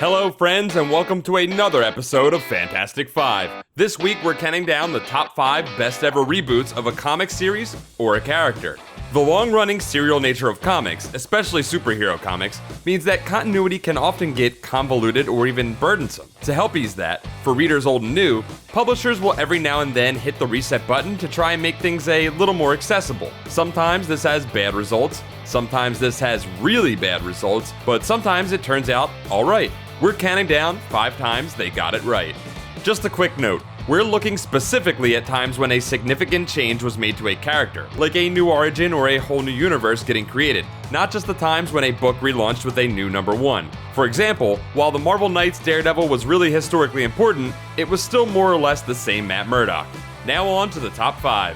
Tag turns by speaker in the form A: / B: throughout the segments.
A: Hello friends, and welcome to another episode of Fantastic Five. This week we're counting down the top 5 best ever reboots of a comic series or a character. The long-running serial nature of comics, especially superhero comics, means that continuity can often get convoluted or even burdensome. To help ease that, for readers old and new, publishers will every now and then hit the reset button to try and make things a little more accessible. Sometimes this has bad results, sometimes this has really bad results, but sometimes it turns out alright. We're counting down 5 times they got it right. Just a quick note. We're looking specifically at times when a significant change was made to a character, like a new origin or a whole new universe getting created, not just the times when a book relaunched with a new number 1. For example, while the Marvel Knights Daredevil was really historically important, it was still more or less the same Matt Murdock. Now on to the top 5.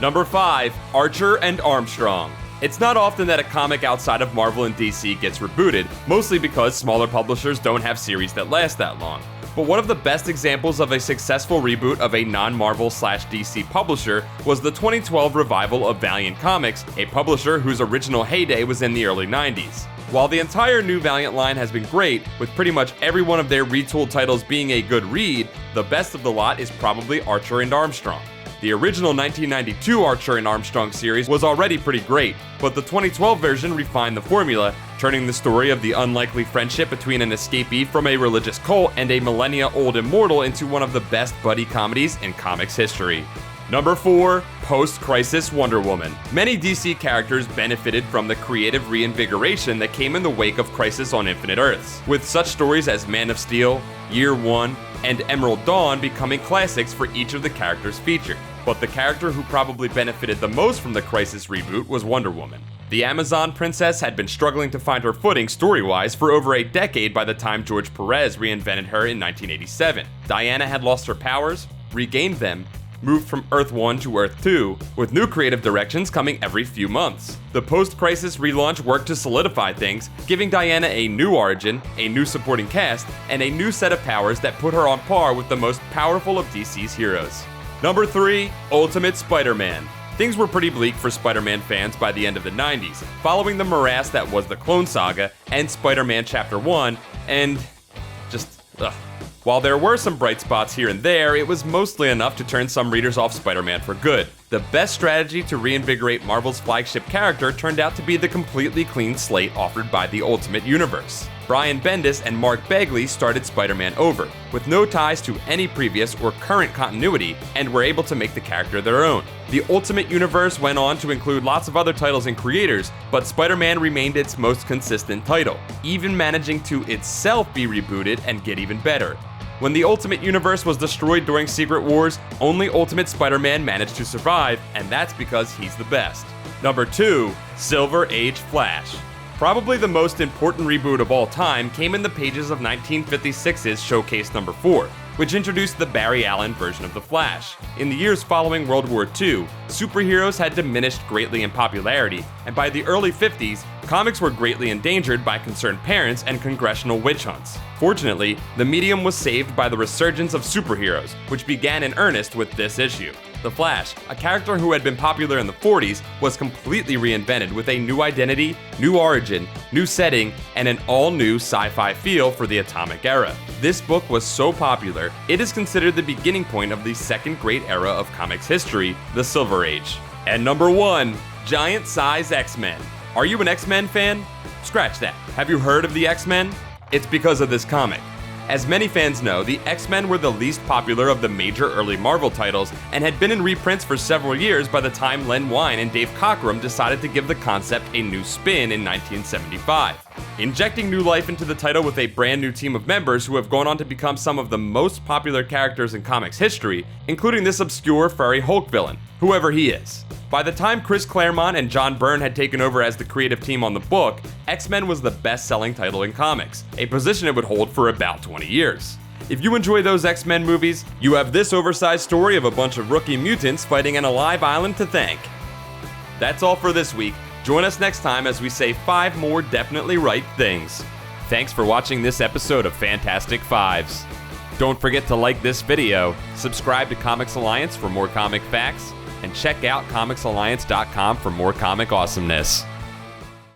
A: Number 5, Archer and Armstrong. It's not often that a comic outside of Marvel and DC gets rebooted, mostly because smaller publishers don't have series that last that long. But one of the best examples of a successful reboot of a non-Marvel/DC publisher was the 2012 revival of Valiant Comics, a publisher whose original heyday was in the early 90s. While the entire new Valiant line has been great, with pretty much every one of their retooled titles being a good read, the best of the lot is probably Archer and Armstrong. The original 1992 Archer and Armstrong series was already pretty great, but the 2012 version refined the formula, turning the story of the unlikely friendship between an escapee from a religious cult and a millennia-old immortal into one of the best buddy comedies in comics history. Number 4, PostCrisis Wonder Woman. Many DC characters benefited from the creative reinvigoration that came in the wake of Crisis on Infinite Earths, with such stories as Man of Steel, Year One, and Emerald Dawn becoming classics for each of the characters featured. But the character who probably benefited the most from the Crisis reboot was Wonder Woman. The Amazon princess had been struggling to find her footing story-wise for over a decade by the time George Perez reinvented her in 1987. Diana had lost her powers, regained them, moved from Earth 1 to Earth 2, with new creative directions coming every few months. The post-Crisis relaunch worked to solidify things, giving Diana a new origin, a new supporting cast, and a new set of powers that put her on par with the most powerful of DC's heroes. Number 3, Ultimate Spider-Man. Things were pretty bleak for Spider-Man fans by the end of the 90s, following the morass that was the Clone Saga and Spider-Man Chapter 1, and just, ugh. While there were some bright spots here and there, it was mostly enough to turn some readers off Spider-Man for good. The best strategy to reinvigorate Marvel's flagship character turned out to be the completely clean slate offered by the Ultimate Universe. Brian Bendis and Mark Bagley started Spider-Man over, with no ties to any previous or current continuity, and were able to make the character their own. The Ultimate Universe went on to include lots of other titles and creators, but Spider-Man remained its most consistent title, even managing to itself be rebooted and get even better. When the Ultimate Universe was destroyed during Secret Wars, only Ultimate Spider-Man managed to survive, and that's because he's the best. Number 2, Silver Age Flash. Probably the most important reboot of all time came in the pages of 1956's Showcase Number 4, which introduced the Barry Allen version of The Flash. In the years following World War II, superheroes had diminished greatly in popularity, and by the early 50s, comics were greatly endangered by concerned parents and congressional witch hunts. Fortunately, the medium was saved by the resurgence of superheroes, which began in earnest with this issue. The Flash, a character who had been popular in the 40s, was completely reinvented with a new identity, new origin, new setting, and an all-new sci-fi feel for the atomic era. This book was so popular, it is considered the beginning point of the second great era of comics history, the Silver Age. And number 1, Giant Size X-Men. Are you an X-Men fan? Scratch that. Have you heard of the X-Men? It's because of this comic. As many fans know, the X-Men were the least popular of the major early Marvel titles and had been in reprints for several years by the time Len Wein and Dave Cockrum decided to give the concept a new spin in 1975. Injecting new life into the title with a brand new team of members who have gone on to become some of the most popular characters in comics history, including this obscure furry Hulk villain, whoever he is. By the time Chris Claremont and John Byrne had taken over as the creative team on the book, X-Men was the best-selling title in comics, a position it would hold for about 20 years. If you enjoy those X-Men movies, you have this oversized story of a bunch of rookie mutants fighting an alive island to thank. That's all for this week. Join us next time as we say 5 more definitely right things. Thanks for watching this episode of Fantastic Fives. Don't forget to like this video, subscribe to Comics Alliance for more comic facts, and check out comicsalliance.com for more comic awesomeness.